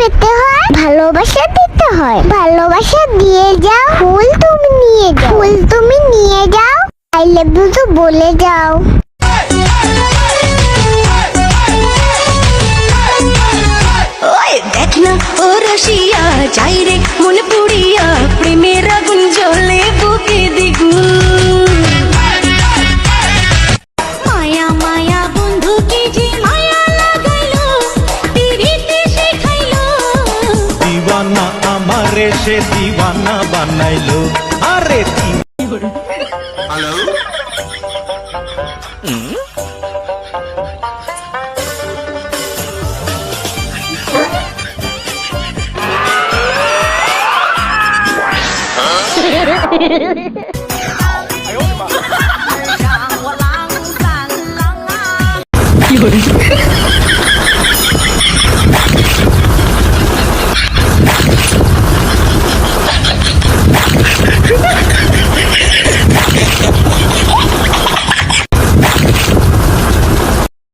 পেতে হয়, ভালোবাসা দিতে হয়। ভালোবাসা দিয়ে যাও, ফুল তুমি নিয়ে যাও। ফুল তুমি নিয়ে যাও, আই লাভ ইউ তো বলে যাও। ওই দেখ না ও রসিয়া চাই রে মন পুড়িয়া প্রেমের আগুন জ্বলে বুকে দ্বিগুণ। মায়া মায়া বন্ধু কি যে মায়া লাগাইলো, পিরিতে শেখাইলো। দিওয়ানা আমারে সে দিওয়ানা বানাইলো। আরে হ্যালো কি